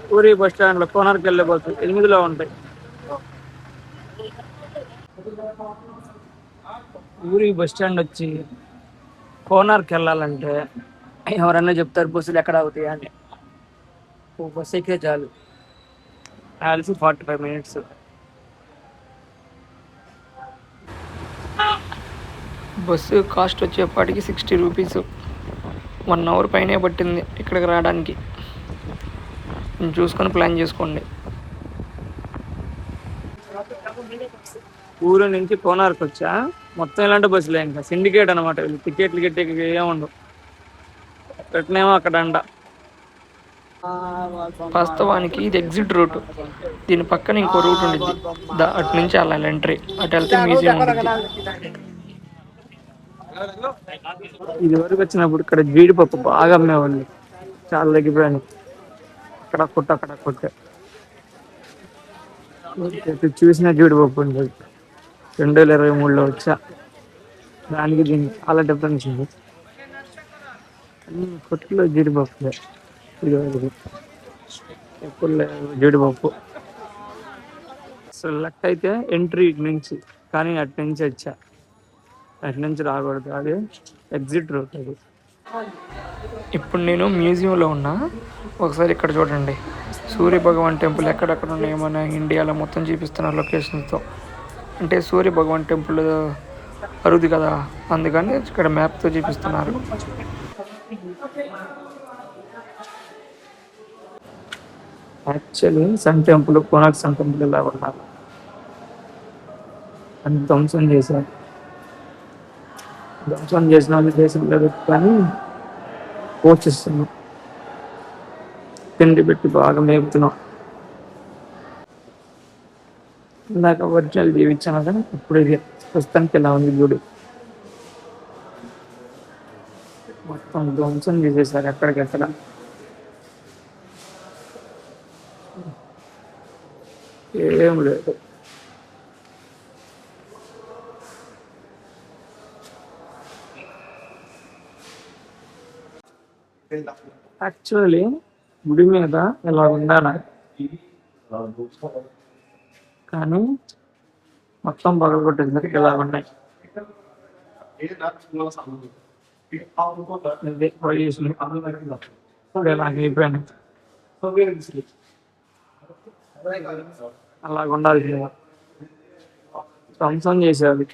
Puri bus stand లో కోనార్కి వెళ్ళే bus 8లో ఉంటాయి. ఊరి బస్ స్టాండ్ వచ్చి కోనార్కి వెళ్ళాలంటే ఎవరన్నా చెప్తారు బస్సులు ఎక్కడ అవుతాయి అని. బస్సు ఎక్కితే చాలు, కలిసి 45 minutes. బస్సు కాస్ట్ వచ్చేపాటికి 60 రూపీస్. 1 hour పైనే పట్టింది ఇక్కడికి రావడానికి. చూసుకొని ప్లాన్ చేసుకోండి. ఊరు నుంచి కోనార్కి వచ్చా, మొత్తం ఇలాంటి బస్సులే, ఇంకా సిండికేట్ అనమాట. టికెట్లు గిట్టెకి ఏముండవు. పెట్టినేమో అక్కడ అంట. వాస్తవానికి ఇది ఎగ్జిట్ రూట్. దీని పక్కన ఇంకో రూట్ ఉండిద్ది, అటు నుంచి వెళ్ళాలి ఎంట్రీ. అటు వెళ్తే మ్యూజియం ఉంటుంది. ఇది వరకు వచ్చినప్పుడు ఇక్కడ జీడిపప్పు బాగా అమ్మేవాళ్ళు, చాలా తగ్గిపోయాను. అక్కడ కొట్టే చూసిన జీడిపప్పు ఉండేది. 2023లో వచ్చా, దానికి దీనికి చాలా డిఫరెన్స్ ఉంది. కొట్లో జీడిపప్పు ఎప్పుడు జీడిపప్పు. అసలు లెక్క అయితే ఎంట్రీ ఇటు నుంచి, కానీ అటు నుంచి వచ్చా, అటు నుంచి రాకూడదు, అది ఎగ్జిట్ రూట్ అది. ఇప్పుడు నేను మ్యూజియంలో ఉన్నా. ఒకసారి ఇక్కడ చూడండి, సూర్య భగవాన్ టెంపుల్ ఎక్కడెక్కడ ఉన్నాయో మన ఇండియాలో మొత్తం చూపిస్తున్నారు లొకేషన్స్తో. అంటే సూర్య భగవాన్ టెంపుల్ అరుదు కదా, అందుకని ఇక్కడ మ్యాప్తో చూపిస్తున్నారు. Actually sun temple, Konark sun temple ఇలా ఉన్నారు, అని ధ్వంసం చేశారు. ధ్వంసం చేసిన వాళ్ళు దేశం లేదు కానీ పోషిస్తున్నాం, తిండి పెట్టి బాగా మేపుతున్నాం. ఇందాక ఒరిజినల్ జీవించాను కానీ ఇప్పుడు ఇది ప్రస్తుతానికి ఇలా ఉంది గుడి. మొత్తం ధ్వంసం చేసేసారు ఎక్కడికెక్కడ. ఏం లేదు. యాక్చువల్లీ గుడి మీద ఇలా ఉండాలి, కానీ మొత్తం పగలగొట్టేసరికి ఇలా ఉన్నాయి. అయిపోయాను, అలాగ ఉండాలి. ధ్వంసం చేసేది.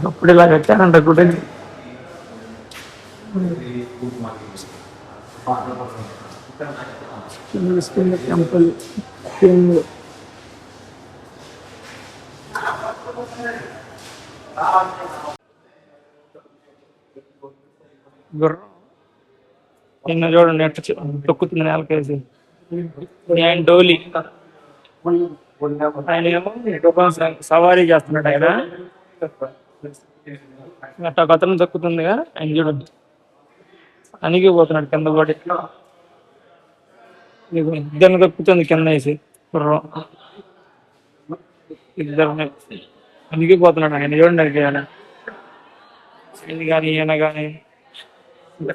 అప్పుడు ఇలా కట్టారంట గుడి. టెంపుల్ గుర్రం నిన్న చూడండి ఎట్ట తొక్కుతుంది నేలకేసి. ఆయన డోలీ, ఆయన ఏమో సవారీ చేస్తున్నాడు. ఆయన అట్ట కథను తొక్కుతుందిగా, ఆయన చూడండి అణిగిపోతున్నాడు కింద పడి. ఇద్దరిని తొక్కుతుంది కింద వేసి గుర్రం, ఇద్దరిని అణిగిపోతున్నాడు ఆయన. చూడండి ఆయన కానీ ఈయన కానీ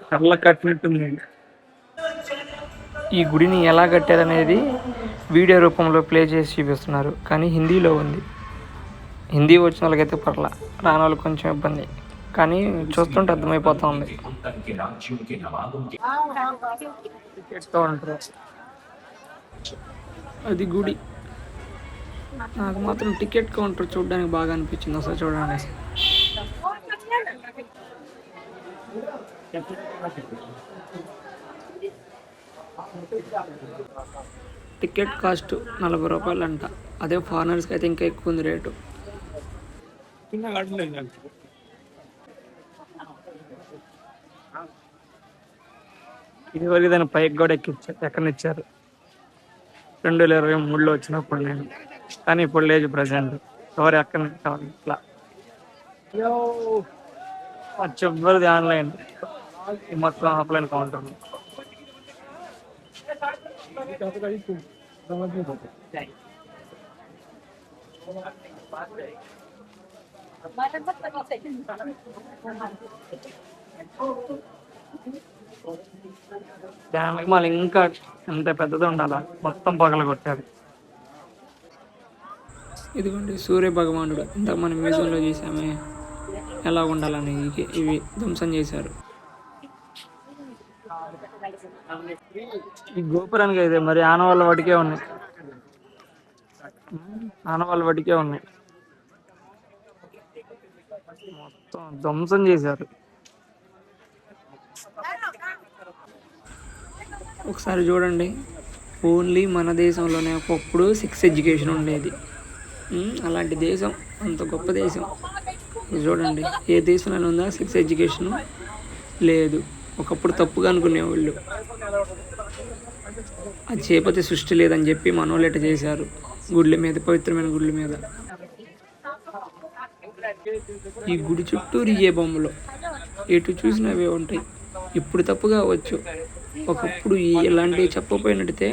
కళ్ళ కట్టినట్టుంది. ఈ గుడిని ఎలా కట్టారనేది వీడియో రూపంలో ప్లే చేసి చూపిస్తున్నారు, కానీ హిందీలో ఉంది. హిందీ వచ్చిన వాళ్ళకైతే పర్లా, రాని వాళ్ళకి కొంచెం ఇబ్బంది, కానీ చూస్తుంటే అర్థమైపోతా ఉంది. అది గుడి. నాకు మాత్రం టికెట్ కౌంటర్ చూడడానికి బాగా అనిపించింది. అసలు చూడండి, టికెట్ కాస్ట్ 40 రూపాయలు అంట. అదే ఫారినర్స్కి అయితే ఇంకా ఎక్కువ ఉంది రేటు. ఇదివరకు దాని పైకి కూడా ఎక్కనిచ్చారు 2023లో వచ్చినప్పుడు నేను, కానీ ఇప్పుడు లేదు ప్రజెంట్. ఎవరు ఎక్కడ ఇట్లా చివరిది ఆన్లైన్, మొత్తం ఆఫ్లైన్ కౌంటర్. దానికి మళ్ళీ ఇంకా ఎంత పెద్దది ఉండాలా, మొత్తం పగల కొట్టారు. ఇదిగోండి సూర్య భగవానుడు, ఇంతకు మనం మ్యూజియంలో చూసామే ఎలా ఉండాలని ఇవి ధ్వంసం చేశారు. ఈ గోపురానికి అయితే మరి ఆనవాళ్ళ వాటికే ఉన్నాయి, ఆనవాళ్ళ వాటికే ఉన్నాయి, మొత్తం ధ్వంసం చేశారు. ఒకసారి చూడండి, ఓన్లీ మన దేశంలోనే ఒకప్పుడు సెక్స్ ఎడ్యుకేషన్ ఉండేది. అలాంటి దేశం, అంత గొప్ప దేశం చూడండి. ఏ దేశంలో ఉందా సెక్స్ ఎడ్యుకేషన్? లేదు. ఒకప్పుడు తప్పుగా అనుకునేవాళ్ళు, అది చేపతి సృష్టి లేదని చెప్పి మనోళ్ళు ఎట చేశారు గుళ్ళ మీద, పవిత్రమైన గుళ్ళ మీద. ఈ గుడి చుట్టూ రిగే బొమ్మలు ఎటు చూసినవే ఉంటాయి. ఇప్పుడు తప్పు కావచ్చు, ఒకప్పుడు ఇలాంటివి చెప్పపోయినట్టయితే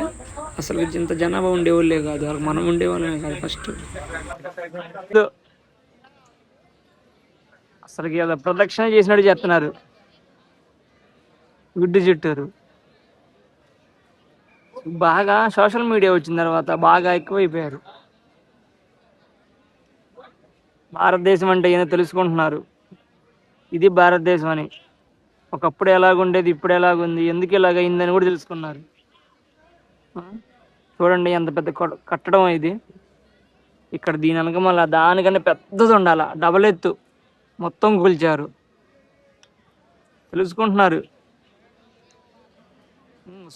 అసలు ఇంత జనాభా ఉండేవాళ్ళే కాదు, మనం ఉండేవాళ్ళమే కాదు ఫస్ట్. అసలుకి అలా ప్రదక్షిణ చేసినట్టు చేస్తున్నారు గుడ్డు చుట్టూరు. బాగా సోషల్ మీడియా వచ్చిన తర్వాత బాగా ఎక్కువైపోయారు. భారతదేశం అంటే ఏదో తెలుసుకుంటున్నారు, ఇది భారతదేశం అని. ఒకప్పుడు ఎలాగుండేది, ఇప్పుడు ఎలాగుంది, ఎందుకు ఇలాగైందని కూడా తెలుసుకున్నారు. చూడండి ఎంత పెద్ద కట్టడం ఇది. ఇక్కడ దీని వెనక మళ్ళీ దానికన్నా పెద్దది ఉండాల, డబల్ ఎత్తు, మొత్తం కూల్చారు. తెలుసుకుంటున్నారు.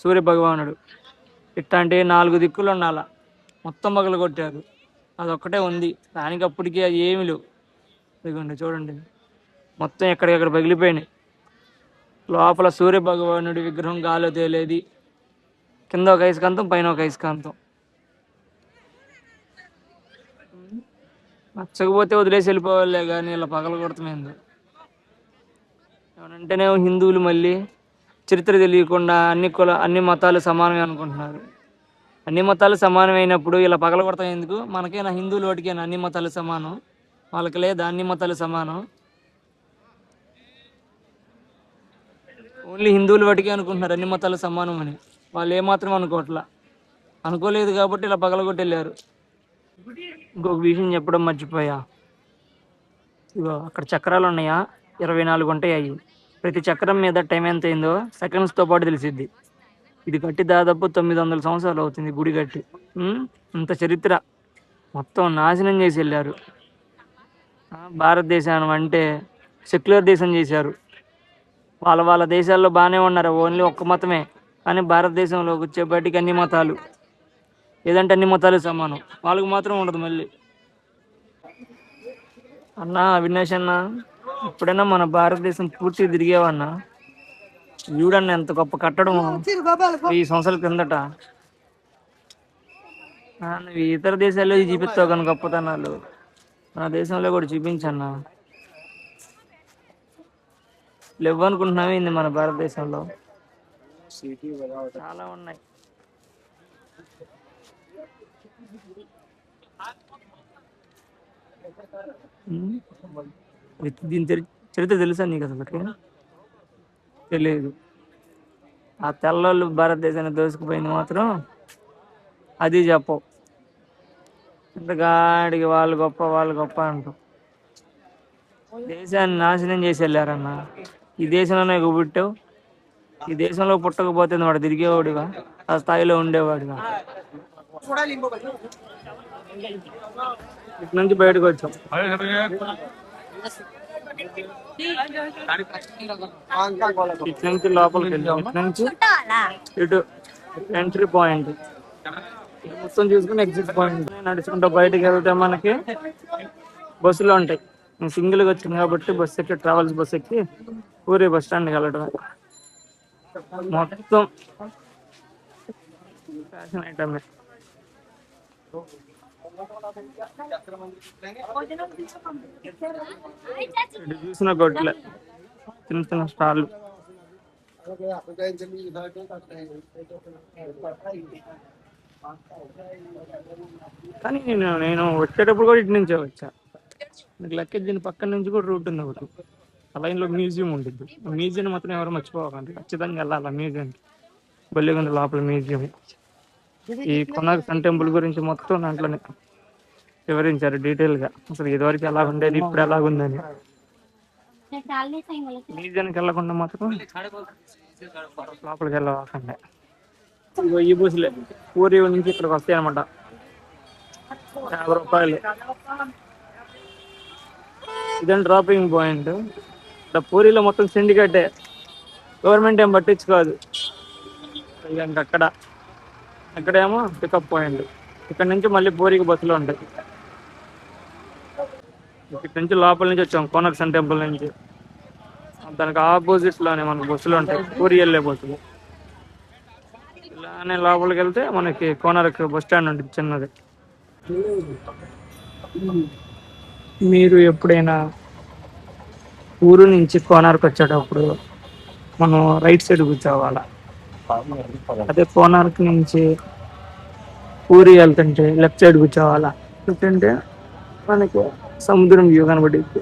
సూర్య భగవానుడు ఇట్లాంటి 4 దిక్కులు ఉండాల, మొత్తం పగలు కొట్టారు. అదొక్కటే ఉంది, దానికి అప్పటికి అది ఏమి లేవు. ఇదిగోండి చూడండి, మొత్తం ఎక్కడికెక్కడ పగిలిపోయినాయి. లోపల సూర్య భగవానుడి విగ్రహం గాలో తేలేది, కింద ఒక ఐస్కాంతం, పైన ఒక ఐస్కాంతం. నచ్చకపోతే వదిలేసి వెళ్ళిపోవాలే కానీ ఇలా పగల కొడతామేందు. ఏమనంటేనే హిందువులు మళ్ళీ చరిత్ర తెలియకుండా అన్ని మతాలు సమానమే అనుకుంటున్నారు. అన్ని మతాలు సమానమైనప్పుడు ఇలా పగల కొడతాం ఎందుకు? మనకేనా హిందువులు వాటికేనా అన్ని మతాలు సమానం? వాళ్ళకి లేదా అన్ని మతాలు సమానం? ఓన్లీ హిందువులు వాటికే అనుకుంటున్నారు అన్ని మతాలు సమానం అని. వాళ్ళు ఏమాత్రం అనుకోవట్లా, అనుకోలేదు కాబట్టి ఇలా పగలగొట్టి వెళ్ళారు. ఇంకొక విషయం చెప్పడం మర్చిపోయా, ఇగో అక్కడ చక్రాలు ఉన్నాయా, 24 ఉంటాయి అవి. ప్రతి చక్రం మీద టైం ఎంత అయిందో సెకండ్స్తో పాటు తెలిసిద్ది. ఇది కట్టి దాదాపు 900 సంవత్సరాలు అవుతుంది గుడి కట్టి. ఇంత చరిత్ర మొత్తం నాశనం చేసి వెళ్ళారు. భారతదేశం అంటే సెక్యులర్ దేశం చేశారు. వాళ్ళ దేశాల్లో బాగానే ఉన్నారు, ఓన్లీ ఒక్క మతమే. కానీ భారతదేశంలో వచ్చేపాటికి అన్ని మతాలు, ఏదంటే అన్ని మతాలు సమానం, వాళ్ళకి మాత్రం ఉండదు. మళ్ళీ అన్న అవినాష్ అన్న, ఎప్పుడైనా మన భారతదేశం పూర్తి తిరిగేవన్నా? చూడన్న ఎంత గొప్ప కట్టడం, 1000 సంవత్సరాల కిందట. నువ్వు ఇతర దేశాల్లో చూపిస్తావు కానీ గొప్పతనాలు, మన దేశంలో కూడా చూపించన్నా. లేవు అనుకుంటున్నావు ఏంది మన భారతదేశంలో? చాలా ఉన్నాయి. దీని చరిత్ర తెలుసా నీకు? అసలు తెలియదు. ఆ తెల్లోళ్ళు భారతదేశాన్ని దోసుకుపోయింది మాత్రం అది చెప్పవు. ఇంతగాడికి వాళ్ళు గొప్ప అంటూ దేశాన్ని నాశనం చేసి వెళ్ళారన్న. ఈ దేశంలోనే పుట్టావు, ఈ దేశంలో పుట్టకపోతే వాడు తిరిగేవాడుగా, ఆ స్థాయిలో ఉండేవాడుగా. ఇటు నుంచి బయటకు వచ్చాం, ఇటు నుంచి లోపలికి వెళ్ళాం, ఇటు నుంచి ఇటు ఎంట్రీ పాయింట్ మొత్తం చూసుకుని ఎగ్జిట్ పాయింట్. నడుచుకుంటూ బయటకు వెళ్తే మనకి బస్సులు ఉంటాయి. నేను సింగిల్గా వచ్చింది కాబట్టి బస్సు ఎక్కి, ట్రావెల్స్ బస్సు ఎక్కి ఊరే బస్ స్టాండ్కి వెళ్ళడం. మొత్తం ఫ్యాషన్ ఐటమే. ఇటు చూసిన గొడ్లే, చిన్న చిన్న స్టార్లు. కానీ నేను వచ్చేటప్పుడు కూడా ఇటు నుంచే వచ్చా. మీకు లెక్క దీని పక్కన నుంచి కూడా రూట్ ఉంది ఒకటి. ఆ లైన్లో మ్యూజియం ఉంటుంది. మ్యూజియం మాత్రం ఎవరు మర్చిపోకండి, ఖచ్చితంగా వెళ్ళాలి మ్యూజియంకి. బొల్లిగుంది లోపల మ్యూజియం. ఈ కొనార్క్ సన్ టెంపుల్ గురించి మొత్తం దాంట్లోనే వివరించారు డీటెయిల్గా. అసలు ఇదివరకు ఎలా ఉండేది, ఇప్పుడు ఎలాగుందని. మ్యూజియానికి వెళ్ళకుండా మాత్రం లోపలికి వెళ్ళవాకండి. ఇగో ఈ బస్సులే పూరి నుంచి ఇక్కడికి వస్తాయి అనమాట. 50 రూపాయలు. ఇదని డ్రాపింగ్ పాయింట్. పూరిలో మొత్తం సిండికేటే, గవర్నమెంట్ ఏం పట్టించుకోదు. ఇక అక్కడేమో పికప్ పాయింట్. ఇక్కడ నుంచి మళ్ళీ పూరికి బస్సులు ఉంటాయి. ఇక్కడ నుంచి లోపల నుంచి వచ్చాం కోనార్క్ సన్ టెంపుల్ నుంచి. దానికి ఆపోజిట్ లోనే మనకు బస్సులు ఉంటాయి, పూరి వెళ్ళే బస్సులు. ఇలానే లోపలికి వెళ్తే మనకి కోనార్క్ బస్ స్టాండ్ ఉంటుంది చిన్నది. మీరు ఎప్పుడైనా ఊరు నుంచి కోనార్క్ వచ్చేటప్పుడు మనం రైట్ సైడ్ కూర్చోవాలా. అదే కోనార్క్ నుంచి పూరి వెళ్తుంటే లెఫ్ట్ సైడ్ కూర్చోవాలా. ఎందుకంటే మనకి సముద్రం వ్యూ కనబడిద్ది.